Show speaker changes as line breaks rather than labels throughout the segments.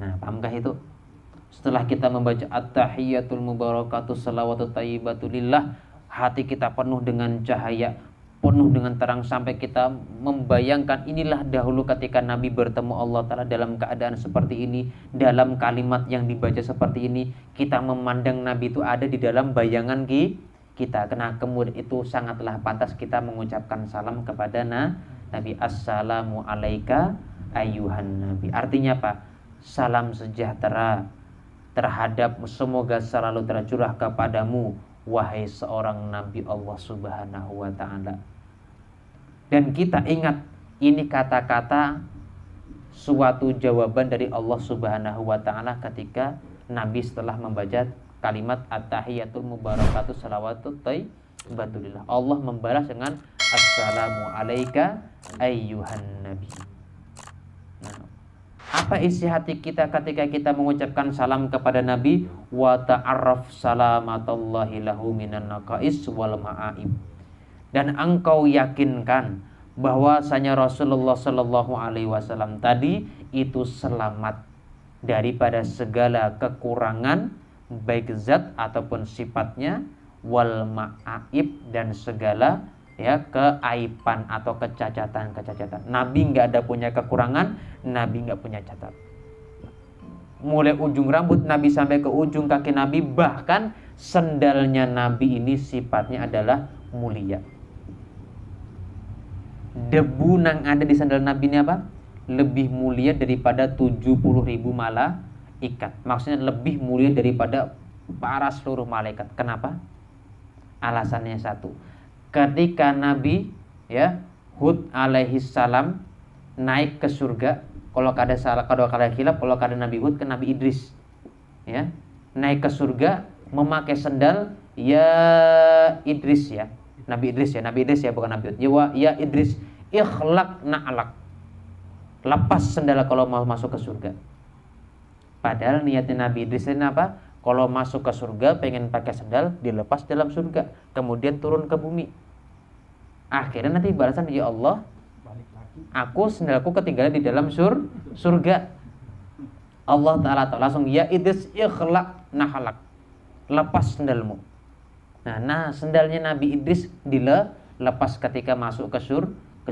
Nah, pahamkah itu? Setelah kita membaca at-tahiyyatul mubarakatuh salawatut thayyibatulillah, hati kita penuh dengan cahaya, penuh dengan terang, sampai kita membayangkan inilah dahulu ketika Nabi bertemu Allah Ta'ala dalam keadaan seperti ini, dalam kalimat yang dibaca seperti ini. Kita memandang Nabi itu ada di dalam bayangan kita. Karena kemudian itu sangatlah pantas kita mengucapkan salam kepada Nabi. Assalamu alaika ayyuhan Nabi. Artinya apa? Salam sejahtera terhadap, semoga selalu tercurah kepadamu, wahai seorang Nabi Allah Subhanahu wa Ta'ala. Dan kita ingat, ini kata-kata suatu jawaban dari Allah Subhanahu wa Ta'ala ketika Nabi setelah membaca kalimat at-tahiyatul mubarakatuh salawatut thayyibatulillah. Allah membalas dengan assalamu alaika ayyuhan nabi. Nah, apa isi hati kita ketika kita mengucapkan salam kepada Nabi? Wa ta'arraf salamatallahi lahu minan naqais wal ma'aib. Dan engkau yakinkan bahwasanya Rasulullah Shallallahu Alaihi Wasallam tadi itu selamat daripada segala kekurangan, baik zat ataupun sifatnya, wal ma'aib, dan segala keaiban atau kecacatan. Nabi nggak ada punya kekurangan, Nabi nggak punya cacat. Mulai ujung rambut Nabi sampai ke ujung kaki Nabi, bahkan sendalnya Nabi ini sifatnya adalah mulia. Debu yang ada di sandal Nabi ini apa? Lebih mulia daripada 70.000 malaikat. Maksudnya lebih mulia daripada para seluruh malaikat. Kenapa? Alasannya satu. Ketika Nabi Hud alaihi salam naik ke surga, kalau kada salah, kalau kada khilaf, kalau kada Nabi Hud ke Nabi Idris, naik ke surga memakai sendal Idris Nabi Idris bukan Nabi Hud. Ya Idris, ikhlaq na'lak, lepas sendal kalau mau masuk ke surga. Padahal niatnya Nabi Idris ini apa? Kalau masuk ke surga pengen pakai sendal, dilepas dalam surga, kemudian turun ke bumi. Akhirnya nanti balasan, ya Allah, aku sendalku ketinggalan di dalam surga. Allah Ta'ala langsung, ya Idris ikhlaq nahalak, lepas sendalmu. Nah sendalnya Nabi Idris dilepas ketika masuk ke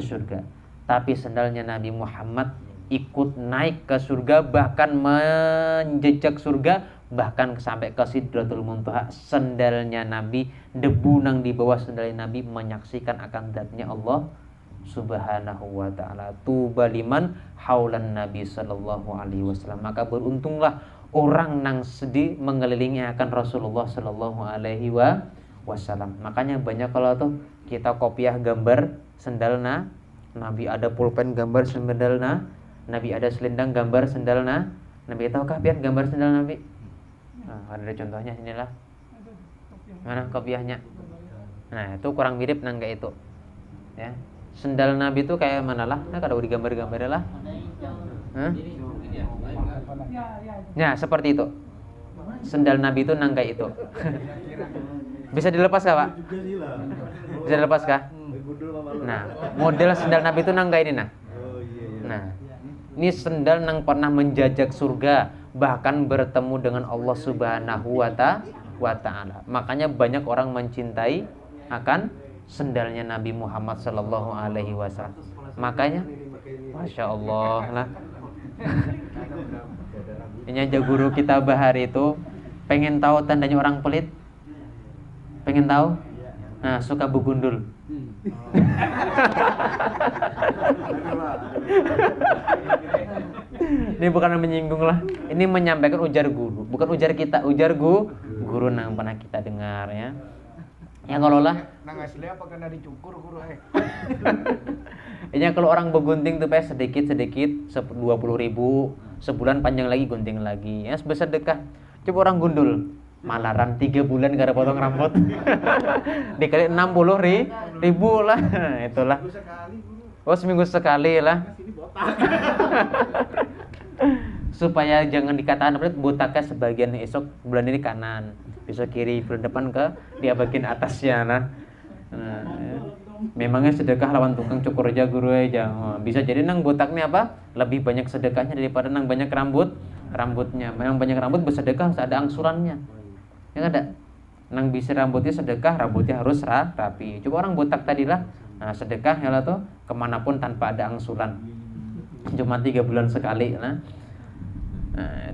surga. Tapi sendalnya Nabi Muhammad ikut naik ke surga, bahkan menjejak surga, bahkan sampai ke Sidratul Muntaha. Sendalnya Nabi, debu nang di bawah sendalnya Nabi menyaksikan akan zatnya Allah Subhanahu wa Ta'ala. Tuba liman haulan Nabi sallallahu alaihi wasallam. Maka beruntunglah orang nang sedih mengelilingi akan Rasulullah sallallahu alaihi wasallam. Makanya banyak kalau tuh kita kopiah gambar sendalna Nabi, ada pulpen gambar sendalna Nabi, ada selendang gambar sendalna Nabi. Tahukah pian gambar sendal Nabi? Nah, ada contohnya sinilah. Mana kopiahnya? Nah, itu kurang mirip nang kayak itu. Ya. Sendal Nabi itu kayak mana lah? Nah, kada digambar-gambar lah. Ya, seperti itu. Sendal Nabi itu nang kayak itu. Bisa dilepas kah, Pak? Bisa dilepas kah? Nah, model sendal Nabi itu nang kayak ini nah. Nah, ini sendal nang pernah menjajak surga, bahkan bertemu dengan Allah Subhanahu wa Ta'ala. Makanya banyak orang mencintai akan sendalnya Nabi Muhammad sallallahu alaihi wasallam. Makanya Masya Allah lah. Ini aja guru kita bahari itu pengen tahu tandanya orang pelit. Pengen tahu? Nah, suka begundul. Ini bukan menyinggung lah. Ini menyampaikan ujar guru, bukan ujar kita, ujar guru yang pernah kita dengar ya. Ya kalau lah.
Nang asli apa kena dicukur guru
Ini kalau orang begunting tuh sedikit 20.000, sebulan panjang lagi gunting lagi. Ya bersedekah. Coba orang gundul, malaran 3 bulan gara potong rambut. Dikali 60.000 lah. Itulah. Oh, seminggu sekali lah. Supaya jangan dikatakan botaknya sebagian esok bulan ini kanan, besok kiri, bulan depan ke dia bagian atasnya nah. Ya. Memangnya sedekah lawan tukang cukur aja guru aja. Bisa jadi nang botaknya apa? Lebih banyak sedekahnya daripada nang banyak rambutnya. Yang banyak rambut bersedekah harus ada angsurannya. Yang ada nang bisa rambutnya sedekah, rambutnya harus rapi. Coba orang botak tadilah, nah sedekah ya lah tuh kemanapun tanpa ada angsuran. Cuma 3 bulan sekali. Nah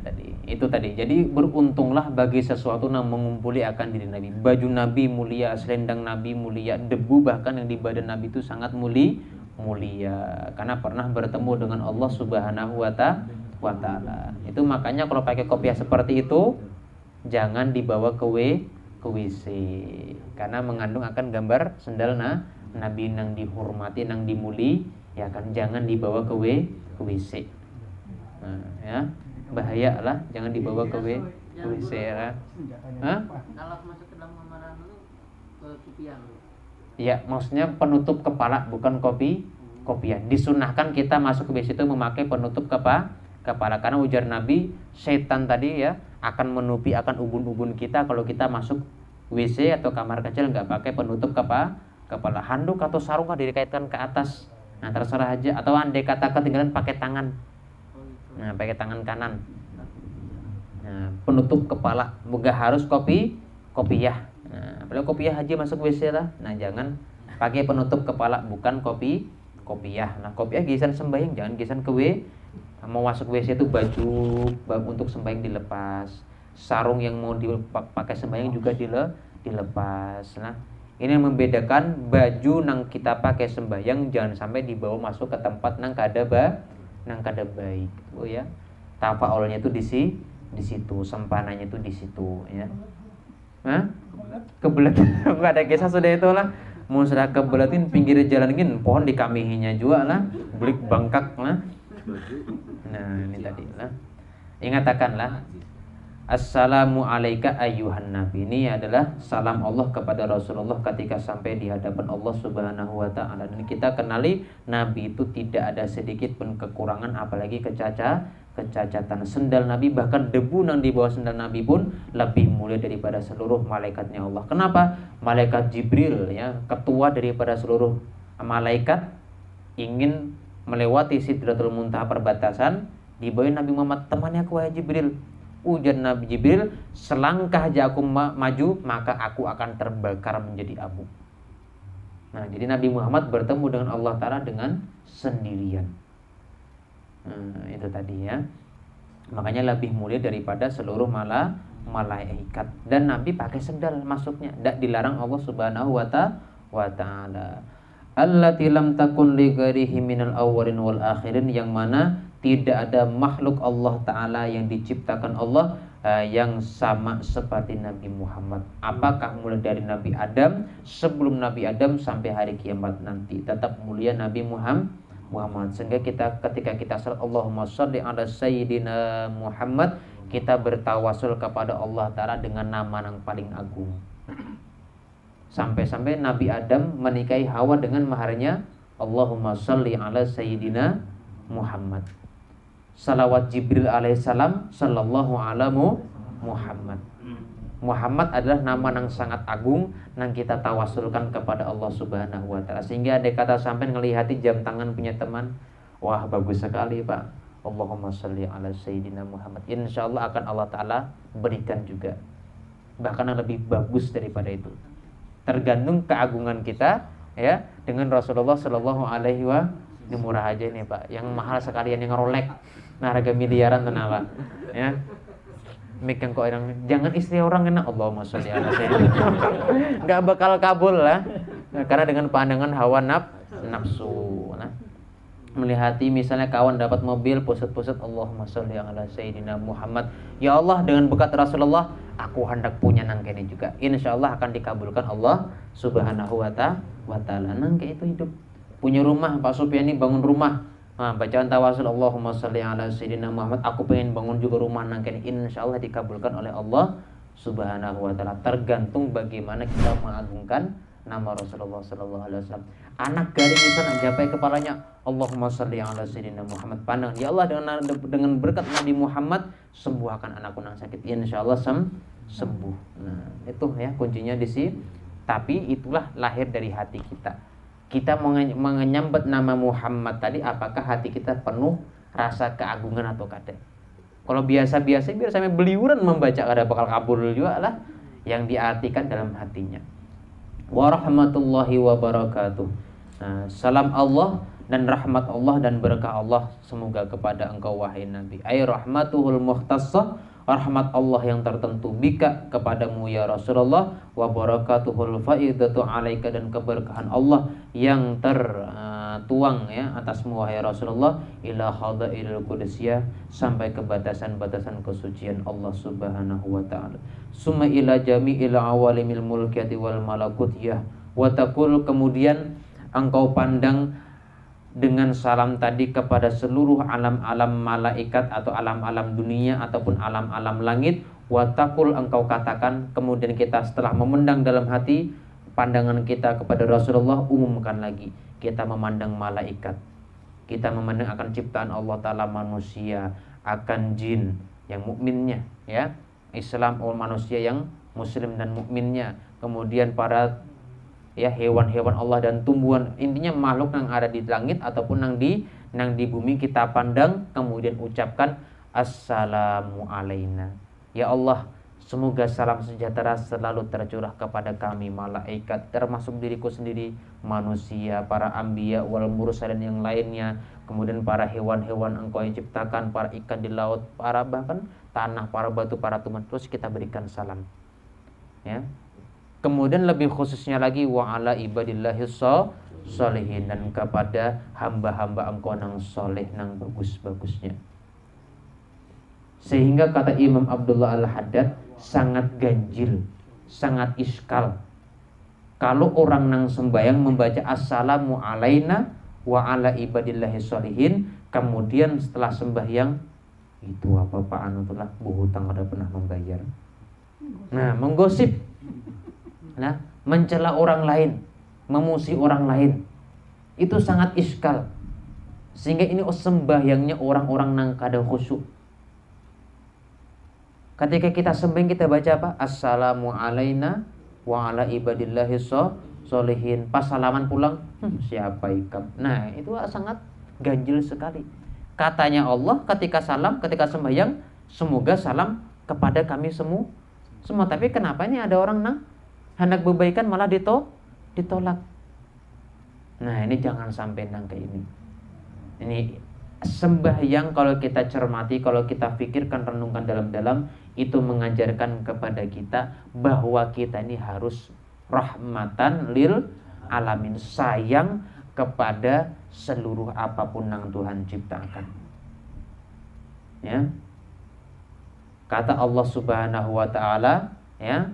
tadi itu tadi. Jadi beruntunglah bagi sesuatu yang mengumpuli akan diri Nabi. Baju Nabi mulia, selendang Nabi mulia, debu bahkan yang di badan Nabi itu sangat mulia karena pernah bertemu dengan Allah Subhanahu wa Ta'ala. Itu makanya kalau pakai kopiah seperti itu jangan dibawa ke WC karena mengandung akan gambar sendal Nabi nang dihormati, nang dimuli, ya kan, jangan dibawa ke WC. Nah, ya, bahaya lah, jangan dibawa ke WC ya.
Kalau masuk ke dalam gambaran lu ke kopiah.
Ya, maksudnya penutup kepala bukan kopiah. Disunahkan kita masuk ke WC itu memakai penutup kepala karena ujar Nabi, setan tadi ya akan menupi akan ubun-ubun kita kalau kita masuk WC atau kamar kecil nggak pakai penutup kepala. Handuk atau sarung dikaitkan ke atas. Nah, terserah aja, atau andai kata ketinggalan pakai tangan. Nah, pakai tangan kanan. Nah, penutup kepala, bukan harus kopiah. Nah, apalagi kopiah haji masuk WC lah. Nah, jangan pakai penutup kepala, bukan kopiah. Nah, kopiah gisan sembahyang, jangan gisan ke mau masuk WC itu baju untuk sembahyang dilepas. Sarung yang mau dipakai sembahyang juga dilepas. Nah, ini yang membedakan baju nang kita pakai sembahyang jangan sampai dibawa masuk ke tempat nang kada baik. Oh ya. Tafaulnya itu di situ, sempananya itu di situ ya. Hah? Kebelet. Enggak ada kisah sudah itulah. Mau sudah kebeletin pinggir jalan gini, pohon dikamihinya juga lah, belik bangkak lah. Nah, ini tadi lah. Ingatakanlah Assalamu alayka ayyuhan nabi. Ini adalah salam Allah kepada Rasulullah ketika sampai di hadapan Allah Subhanahu wa Ta'ala. Dan kita kenali Nabi itu tidak ada sedikit pun kekurangan, apalagi kecacatan. Sendal Nabi, bahkan debu yang di bawah sendal Nabi pun lebih mulia daripada seluruh malaikatnya Allah. Kenapa? Malaikat Jibril ya, ketua daripada seluruh malaikat, ingin melewati Sidratul Muntaha perbatasan, dibawain Nabi Muhammad, temannya aku wahai Jibril. Ujar Nabi Jibril, selangkah aja aku maju, maka aku akan terbakar menjadi abu. Nah, jadi Nabi Muhammad bertemu dengan Allah Ta'ala dengan sendirian. Itu tadi ya. Makanya lebih mulia daripada seluruh malaikat. Dan Nabi pakai sendal masuknya, tidak dilarang Allah Subhanahu wa Ta'ala. Allati lam takun li ghairihi minal awwalin wal akhirin, yang mana tidak ada makhluk Allah Ta'ala yang diciptakan Allah yang sama seperti Nabi Muhammad. Apakah mulai dari Nabi Adam, sebelum Nabi Adam sampai hari kiamat nanti tetap mulia Nabi Muhammad. Sehingga ketika kita salat Allahumma sholli ala sayyidina Muhammad, kita bertawasul kepada Allah Ta'ala dengan nama yang paling agung. Sampai-sampai Nabi Adam menikahi Hawa dengan maharnya Allahumma sholli ala sayyidina Muhammad. Salawat Jibril alaihissalam sallallahu ala Muhammad. Muhammad adalah nama yang sangat agung yang kita tawasulkan kepada Allah Subhanahu wa Ta'ala. Sehingga ada kata sampai ngelihati jam tangan punya teman, wah bagus sekali Pak, Allahumma sholli ala sayyidina Muhammad. Insyaallah akan Allah Ta'ala berikan juga, bahkan yang lebih bagus daripada itu. Tergantung keagungan kita ya dengan Rasulullah Shallallahu Alaihi Wasallam. Ini murah aja nih Pak, yang mahal sekalian yang Rolex, nah harga miliaran kenapa ya. Mik yang kok orang, jangan istri orang kena Allahumma sholli ala sayyidina, nggak bakal kabul lah, karena dengan pandangan hawa nafsu. Nah, melihati misalnya kawan dapat mobil pusat-pusat Allahumma sholli ala sayyidina Muhammad, ya Allah dengan berkat Rasulullah aku hendak punya nang kene juga, insyaallah akan dikabulkan Allah Subhanahu wa Ta'ala. Nang kayak itu hidup. Punya rumah, Pak Supiani bangun rumah, nah, bacaan tawasul Allahumma sholli ala sayyidina Muhammad, aku pengen bangun juga rumah nang kene, insyaallah dikabulkan oleh Allah Subhanahu wa Ta'ala. Tergantung bagaimana kita mengagungkan nama Rasulullah sallallahu alaihi wasallam. Anak garing bisa mencapai kepalanya Allahumma sholli ala sayyidina Muhammad, pandang ya Allah dengan berkat Nabi Muhammad sembuhkan anakku yang sakit, insyaallah sembuh. Nah, itu ya kuncinya di sini. Tapi itulah lahir dari hati kita. Kita menyambut nama Muhammad tadi, apakah hati kita penuh rasa keagungan atau kada? Kalau biasa-biasa biar sampai beliuran membaca kada bakal kabul juga lah yang diartikan dalam hatinya. Warahmatullahi wabarakatuh. Nah, salam Allah dan rahmat Allah dan berkah Allah semoga kepada engkau wahai Nabi. Ay rahmatuhul mukhtassah, rahmat Allah yang tertentu bika kepadamu ya Rasulullah, wa barakatuhul faidatu alaika dan keberkahan Allah yang tertuang ya atasmu wahai Rasulullah, ila hadairil qudsiyah sampai ke batasan-batasan kesucian Allah Subhanahu wa taala. Summa ila jami'il awalimil mulkiyati wal malakutiyah wa taqul, kemudian engkau pandang dengan salam tadi kepada seluruh alam-alam malaikat atau alam-alam dunia ataupun alam-alam langit. Watakul, engkau katakan, kemudian kita setelah memandang dalam hati pandangan kita kepada Rasulullah, umumkan lagi. Kita memandang malaikat, kita memandang akan ciptaan Allah Ta'ala manusia, akan jin yang mukminnya ya, Islam manusia yang muslim dan mukminnya, kemudian para ya hewan-hewan Allah dan tumbuhan, intinya makhluk yang ada di langit ataupun yang di bumi kita pandang, kemudian ucapkan assalamu alaina. Ya Allah, semoga salam sejahtera selalu tercurah kepada kami malaikat, termasuk diriku sendiri, manusia, para anbiya wal mursalin yang lainnya, kemudian para hewan-hewan engkau yang ciptakan, para ikan di laut, para bahkan tanah, para batu, para tumbuhan, terus kita berikan salam ya. Kemudian lebih khususnya lagi wa ala ibadillahi sholihin, dan kepada hamba-hamba engkau nang soleh nang bagus-bagusnya. Sehingga kata Imam Abdullah Al-Haddad sangat ganjil, sangat iskal kalau orang nang sembahyang membaca assalamu alaina wa ala ibadillahi sholihin, kemudian setelah sembahyang itu apa Pak anu telah berhutang ada pernah membayar. Nah, menggosip, nah, mencela orang lain, memuji orang lain, itu sangat iskal. Sehingga ini sembahyangnya orang-orang nang kada khusyuk. Ketika kita sembahyang kita baca apa? Assalamu alaina wa ala ibadillahi sholihin. Pas salaman pulang, siapa ikam? Nah, itu sangat ganjil sekali. Katanya Allah ketika salam, ketika sembahyang, semoga salam kepada kami semua. Tapi kenapa ini ada orang nang hendak berbaikan malah ditolak. Nah, ini jangan sampai nang kayak ini. Ini sembahyang kalau kita cermati, kalau kita pikirkan, renungkan dalam-dalam, itu mengajarkan kepada kita bahwa kita ini harus rahmatan lil alamin, sayang kepada seluruh apapun yang Tuhan ciptakan. Ya. Kata Allah Subhanahu wa taala, ya,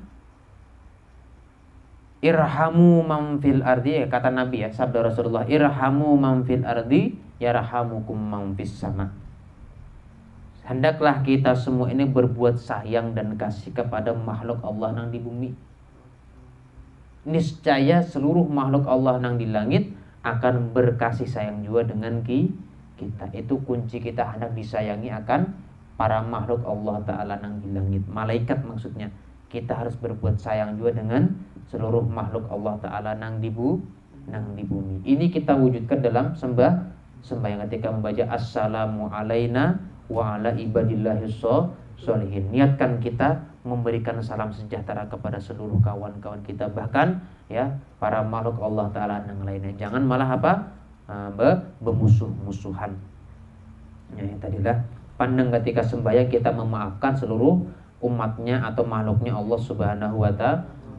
irhamu man fil ardi, kata Nabi ya, sabda Rasulullah, irhamu man fil ardi yarhamukum man fis sama. Hendaklah kita semua ini berbuat sayang dan kasih kepada makhluk Allah yang di bumi. Niscaya seluruh makhluk Allah yang di langit akan berkasih sayang juga dengan kita. Itu kunci kita hendak disayangi akan para makhluk Allah Ta'ala yang di langit, malaikat maksudnya. Kita harus berbuat sayang juga dengan seluruh makhluk Allah Ta'ala yang di bumi. Ini kita wujudkan dalam sembahyang ketika membaca assalamu alaina wa ala ibadillahi sholihin. Niatkan kita memberikan salam sejahtera kepada seluruh kawan-kawan kita, bahkan ya para makhluk Allah Ta'ala yang lainnya. Jangan malah bermusuh-musuhan. Ya, tadilah pandang ketika sembahyang kita memaafkan seluruh umatnya atau makhluknya Allah Subhanahu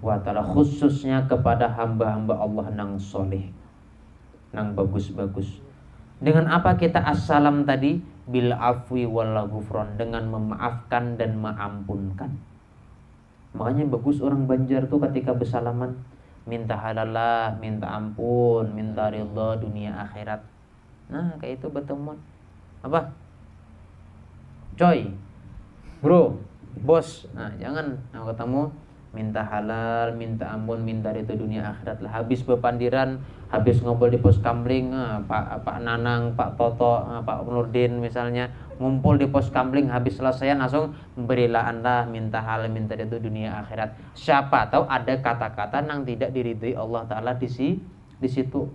wa ta'ala, khususnya kepada hamba-hamba Allah nang soleh, nang bagus-bagus. Dengan apa kita assalam tadi? Bil afwi wal ghufran, dengan memaafkan dan mengampunkan. Makanya bagus orang Banjar tuh ketika bersalaman minta halalah, minta ampun, minta ridha dunia akhirat. Nah, kayak itu bertemuan. Apa? Coy, bro, bos. Nah, jangan ketemu minta halal, minta ampun, minta ridha dunia akhirat lah. Habis berpandiran, habis ngobrol di pos kamling, Pak Nanang, Pak Toto, Pak Nurdin misalnya ngumpul di pos kamling, habis selesai langsung berilaan lah, minta halal, minta ridha dunia akhirat. Siapa tahu ada kata-kata yang tidak diridhoi Allah Ta'ala di situ,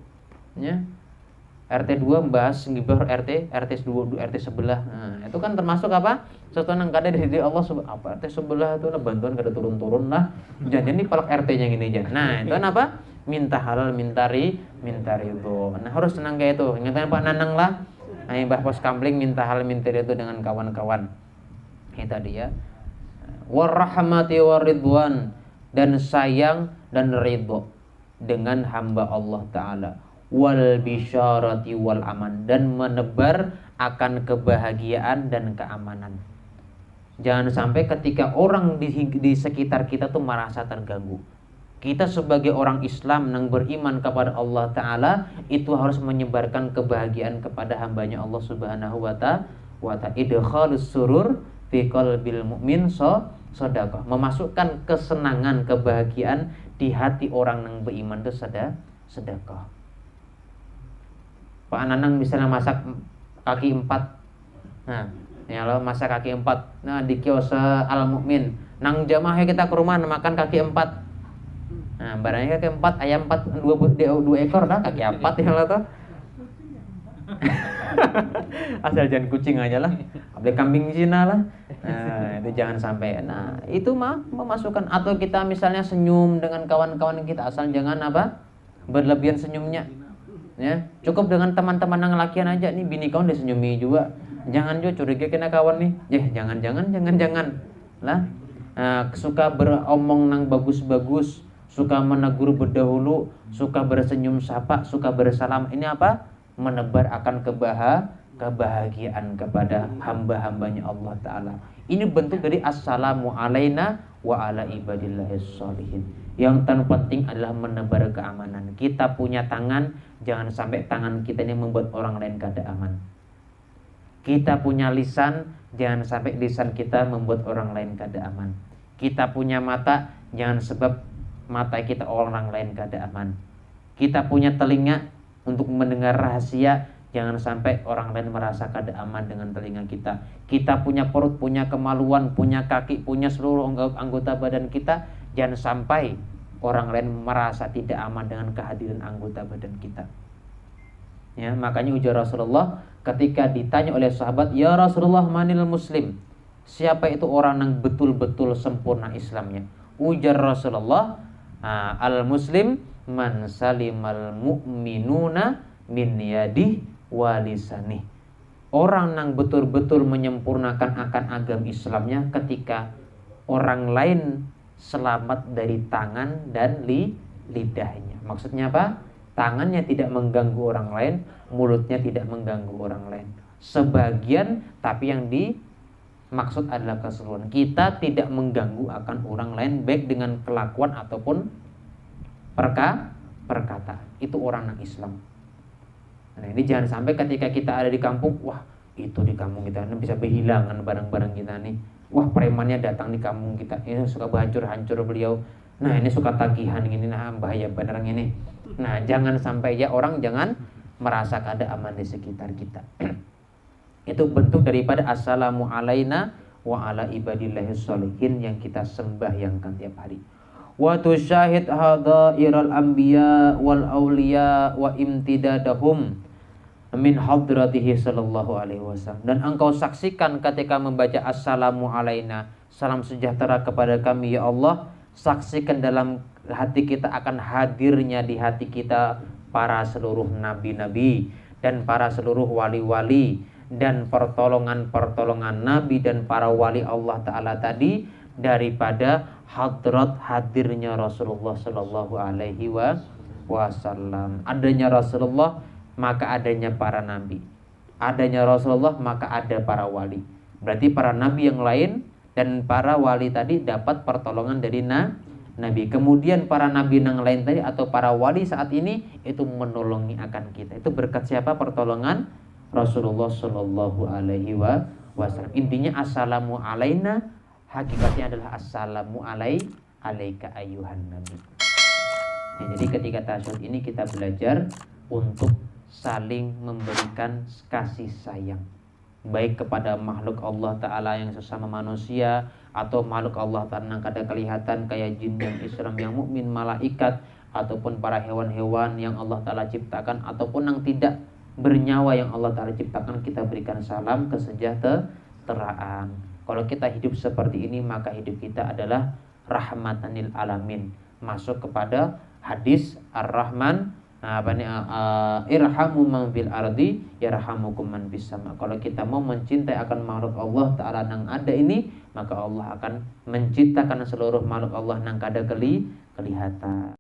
ya. RT 2 membahas ngibah RT sebelah. Nah, itu kan termasuk apa? Sesuatu yang kada dari Allah apa RT sebelah itu lah bantuan kada turun-turun lah. Jadi ini palak RT-nya gini aja. Nah, itu kan apa? Minta halal, minta ridho. Nah, harus senang kayak itu. Ingatkan Pak Nanang lah. Nah, Mbah Pos Kamling minta halal, minta ridho dengan kawan-kawan. Itu dia. Warahmati waridwan, dan sayang dan ridho dengan hamba Allah Ta'ala. Wal bisyarati wal aman, dan menebar akan kebahagiaan dan keamanan. Jangan sampai ketika orang di sekitar kita tuh merasa terganggu. Kita sebagai orang Islam yang beriman kepada Allah Ta'ala itu harus menyebarkan kebahagiaan kepada hambanya Allah Subhanahu wa ta'ala. Idkhalus surur fi qalbil mu'min sedekah, memasukkan kesenangan, kebahagiaan di hati orang yang beriman itu sedekah. Pak Nanang misalnya masak kaki 4. Nah, ya lo masak kaki 4. Nah, di kios Al Mukmin. Nang jamaah kita ke rumah makan kaki 4. Nah, barangnya kaki 4, ayam 4, 2 ekor dah kaki 4 ya lo tuh. Asal jangan kucing aja lah. Beli kambing Cina lah. Nah, itu jangan sampai. Nah, itu mah memasukkan, atau kita misalnya senyum dengan kawan-kawan kita, asal jangan apa? Berlebihan senyumnya. Ya, cukup dengan teman-teman yang lakian aja nih, bini kawan disenyumi juga. Jangan juga curiga kena kawan nih. Jangan lah. Nah, suka beromong nang bagus-bagus, suka menegur berdahulu, suka bersenyum sapa, suka bersalam. Ini apa? Menebar akan kebahagiaan kepada hamba-hambanya Allah Ta'ala. Ini bentuk dari assalamu alaina wa ala ibadillahis sholihin. Yang terpenting adalah menebar keamanan. Kita punya tangan, jangan sampai tangan kita ini membuat orang lain kada aman. Kita punya lisan, jangan sampai lisan kita membuat orang lain kada aman. Kita punya mata, jangan sebab mata kita orang lain kada aman. Kita punya telinga untuk mendengar rahasia, jangan sampai orang lain merasa kada aman dengan telinga kita. Kita punya perut, punya kemaluan, punya kaki, punya seluruh anggota badan kita, jangan sampai orang lain merasa tidak aman dengan kehadiran anggota badan kita. Ya, makanya ujar Rasulullah ketika ditanya oleh sahabat, "Ya Rasulullah, manil muslim?" Siapa itu orang yang betul-betul sempurna Islamnya? Ujar Rasulullah, "Al-muslim man salimal mu'minuna min yadih wa lisanih." Orang yang betul-betul menyempurnakan akan agama Islamnya ketika orang lain selamat dari tangan dan lidahnya. Maksudnya apa? Tangannya tidak mengganggu orang lain, mulutnya tidak mengganggu orang lain. Sebagian, tapi yang dimaksud adalah keseluruhan. Kita tidak mengganggu akan orang lain baik dengan kelakuan ataupun perkata. Itu orang yang Islam. Nah, ini jangan sampai ketika kita ada di kampung, wah itu di kampung kita ini bisa berhilangan barang-barang kita nih. Wah premannya datang di kampung kita, ini suka berhancur-hancur beliau. Nah ini suka tagihan ini, nah bahaya beneran ini. Nah jangan sampai ya orang jangan merasa kada aman di sekitar kita. Itu bentuk daripada assalamu alaina wa ala ibadillahis sholihin yang kita sembahyangkan tiap hari. Wa tusyahid hadairal anbiya wal auliya wa imtidadahum min hadratihi sallallahu alaihi wasallam. Dan engkau saksikan ketika membaca assalamu alaina, salam sejahtera kepada kami ya Allah, saksikan dalam hati kita akan hadirnya di hati kita para seluruh nabi-nabi dan para seluruh wali-wali dan pertolongan-pertolongan nabi dan para wali Allah Ta'ala tadi daripada hadrat hadirnya Rasulullah sallallahu alaihi wasallam. Adanya Rasulullah maka adanya para nabi. Adanya Rasulullah maka ada para wali. Berarti para nabi yang lain dan para wali tadi dapat pertolongan dari nabi. Kemudian para nabi yang lain tadi atau para wali saat ini itu menolongi akan kita. Itu berkat siapa? Pertolongan Rasulullah sallallahu alaihi wasallam. Intinya assalamu alaina, hakikatnya adalah assalamu alaika ayyuhan nabi. Ya, jadi ketika tasyahud ini kita belajar untuk saling memberikan kasih sayang, baik kepada makhluk Allah Ta'ala yang sesama manusia atau makhluk Allah Ta'ala yang kada kelihatan kayak jin yang Islam yang mukmin, malaikat ataupun para hewan-hewan yang Allah Ta'ala ciptakan ataupun yang tidak bernyawa yang Allah Ta'ala ciptakan, kita berikan salam kesejahteraan. Kalau kita hidup seperti ini, maka hidup kita adalah rahmatan lil alamin, masuk kepada hadis Ar-Rahman, irhamu man fil ardi yarhamukum man fis sama. Kalau kita mau mencintai akan makhluk Allah Ta'ala nang ada ini, maka Allah akan menciptakan seluruh makhluk Allah nang kada kelihatan.